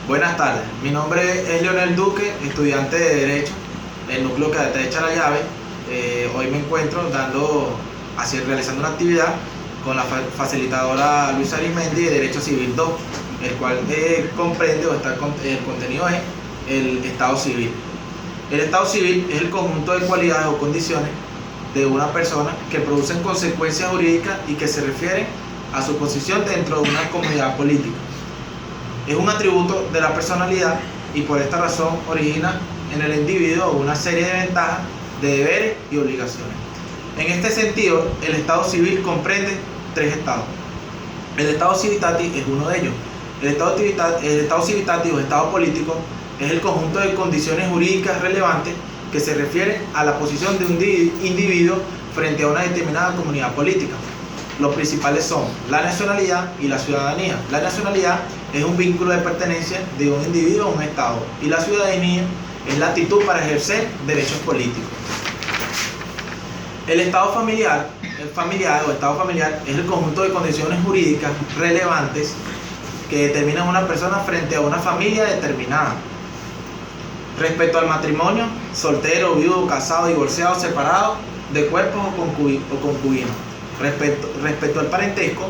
Buenas tardes, mi nombre es Leonel Duque, estudiante de Derecho del núcleo Cadete de Charallave. Hoy me encuentro realizando una actividad con la facilitadora Luisa Arismendi de Derecho Civil 2, el cual comprende el contenido es el Estado Civil. El Estado Civil es el conjunto de cualidades o condiciones de una persona que producen consecuencias jurídicas y que se refieren a su posición dentro de una comunidad política. Es un atributo de la personalidad y por esta razón origina en el individuo una serie de ventajas, de deberes y obligaciones. En este sentido, el Estado Civil comprende tres estados. El Estado Civitatis es uno de ellos. El Estado Civitatis o Estado político es el conjunto de condiciones jurídicas relevantes que se refieren a la posición de un individuo frente a una determinada comunidad política. Los principales son la nacionalidad y la ciudadanía. La nacionalidad es un vínculo de pertenencia de un individuo a un Estado y la ciudadanía es la actitud para ejercer derechos políticos. El Estado familiar, Estado familiar es el conjunto de condiciones jurídicas relevantes que determinan a una persona frente a una familia determinada. Respecto al matrimonio, soltero, viudo, casado, divorciado, separado, de cuerpos o concubino. Respecto al parentesco,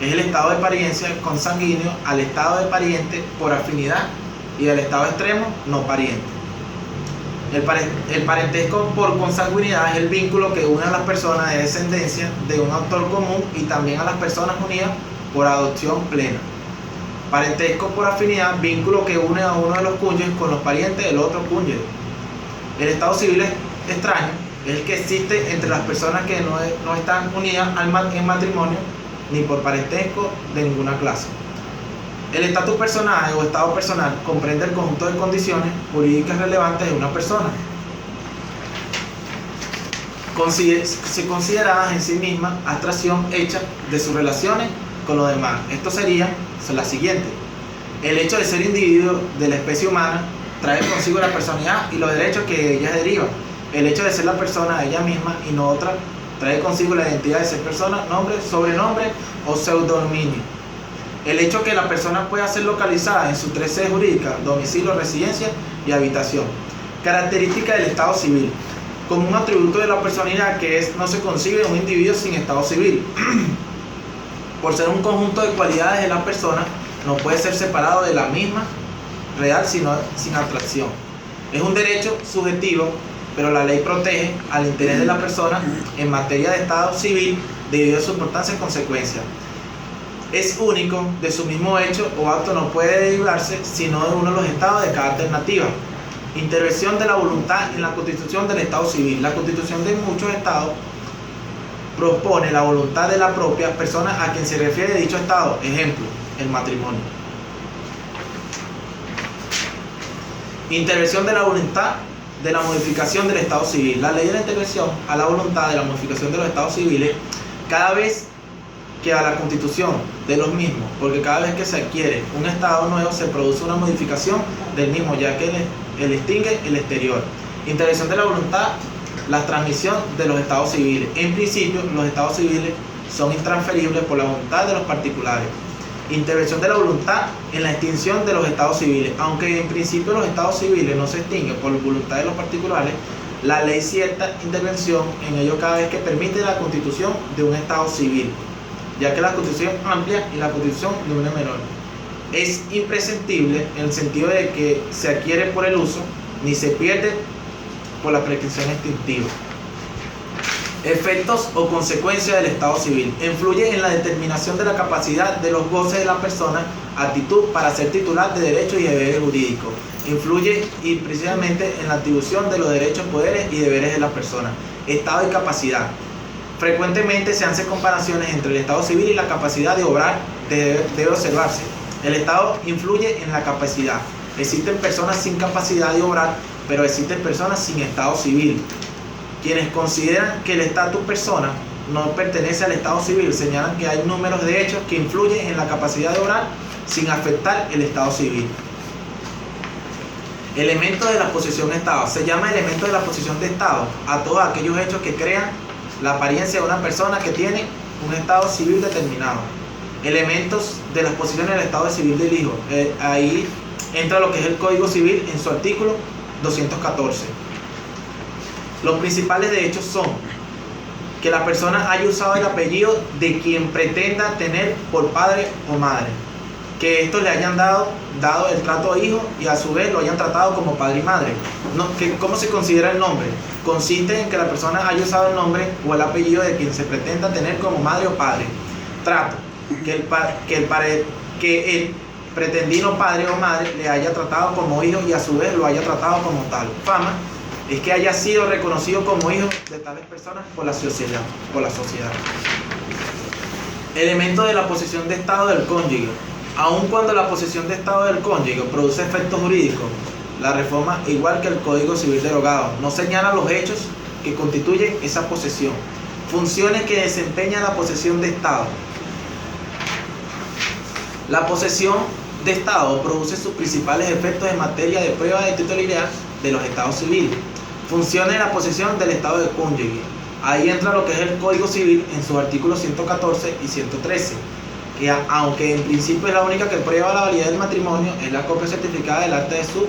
es el estado de pariencia consanguíneo al estado de pariente por afinidad y al estado extremo no pariente. El parentesco por consanguinidad es el vínculo que une a las personas de descendencia de un autor común y también a las personas unidas por adopción plena. Parentesco por afinidad, vínculo que une a uno de los cónyuges con los parientes del otro cónyuge. El estado civil extraño es el que existe entre las personas que no están unidas en matrimonio ni por parentesco de ninguna clase. El estatus personal o estado personal comprende el conjunto de condiciones jurídicas relevantes de una persona, consideradas en sí mismas abstracción hecha de sus relaciones con los demás. Esto son las siguientes. El hecho de ser individuo de la especie humana trae consigo la personalidad y los derechos que de ellas derivan. El hecho de ser la persona ella misma y no otra trae consigo la identidad de ser persona, nombre, sobrenombre o pseudodominio. El hecho que la persona pueda ser localizada en sus tres sedes jurídicas, domicilio, residencia y habitación. Característica del Estado Civil. Como un atributo de la personalidad no se concibe un individuo sin Estado Civil. Por ser un conjunto de cualidades de la persona, no puede ser separado de la misma real sino sin abstracción. Es un derecho subjetivo, pero la ley protege al interés de la persona en materia de Estado Civil debido a su importancia y consecuencia. Es único, de su mismo hecho o acto no puede derivarse sino de uno de los estados de cada alternativa. Intervención de la voluntad en la constitución del Estado Civil. La constitución de muchos estados propone la voluntad de la propia persona a quien se refiere dicho estado. Ejemplo, el matrimonio. Intervención de la voluntad de la modificación del Estado Civil. La ley de la intervención a la voluntad de la modificación de los Estados Civiles cada vez que a la constitución de los mismos, porque cada vez que se adquiere un Estado nuevo se produce una modificación del mismo, ya que él extingue el exterior. Intervención de la voluntad, la transmisión de los Estados Civiles. En principio, los Estados Civiles son intransferibles por la voluntad de los particulares. Intervención de la voluntad en la extinción de los Estados Civiles. Aunque en principio los Estados Civiles no se extinguen por voluntad de los particulares, la ley cierta intervención en ello cada vez que permite la constitución de un Estado Civil, ya que la constitución amplia y la constitución de una menor. Es imprescindible en el sentido de que se adquiere por el uso ni se pierde por la prescripción extintiva. Efectos o consecuencias del Estado Civil. Influye en la determinación de la capacidad de los goces de la persona, actitud para ser titular de derechos y deberes jurídicos. Influye precisamente en la atribución de los derechos, poderes y deberes de la persona. Estado y capacidad. Frecuentemente se hacen comparaciones entre el Estado Civil y la capacidad de obrar debe observarse. El Estado influye en la capacidad. Existen personas sin capacidad de obrar, pero existen personas sin Estado Civil. Quienes consideran que el estatus persona no pertenece al Estado Civil señalan que hay números de hechos que influyen en la capacidad de obrar sin afectar el Estado Civil. Elementos de la posición de Estado. Se llama elemento de la posición de Estado a todos aquellos hechos que crean la apariencia de una persona que tiene un Estado civil determinado. Elementos de las posiciones del Estado civil del hijo. Ahí entra lo que es el Código Civil en su artículo 214. Los principales derechos son que la persona haya usado el apellido de quien pretenda tener por padre o madre, que estos le hayan dado el trato a hijo y a su vez lo hayan tratado como padre y madre. ¿Cómo se considera el nombre? Consiste en que la persona haya usado el nombre o el apellido de quien se pretenda tener como madre o padre. Trato, que el pretendido padre o madre le haya tratado como hijo y a su vez lo haya tratado como tal. Fama es que haya sido reconocido como hijo de tales personas por la sociedad. Elemento de la posesión de estado del cónyuge. Aun cuando la posesión de estado del cónyuge produce efectos jurídicos, la reforma, igual que el Código Civil derogado, no señala los hechos que constituyen esa posesión. Funciones que desempeña la posesión de estado. La posesión de estado produce sus principales efectos en materia de prueba de titularidad de los estados civiles. Funciones de la posesión del estado de cónyuge. Ahí entra lo que es el Código Civil en sus artículos 114 y 113, que aunque en principio es la única que prueba la validez del matrimonio, es la copia certificada del acta de su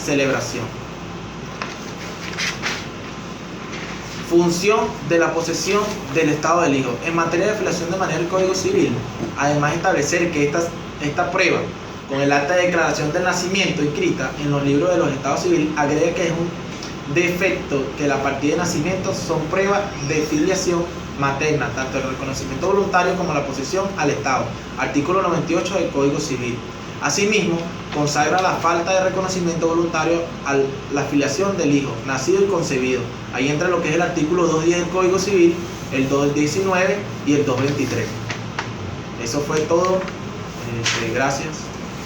celebración. Función de la posesión del estado del hijo. En materia de filiación de manera del Código Civil, además de establecer que esta prueba con el acta de declaración del nacimiento inscrita en los libros de los estados civiles, agrega que es un defecto que la partida de nacimiento son pruebas de filiación materna, tanto el reconocimiento voluntario como la posesión al Estado. Artículo 98 del Código Civil. Asimismo, consagra la falta de reconocimiento voluntario a la filiación del hijo, nacido y concebido. Ahí entra lo que es el artículo 210 del Código Civil, el 219 y el 223. Eso fue todo. Gracias.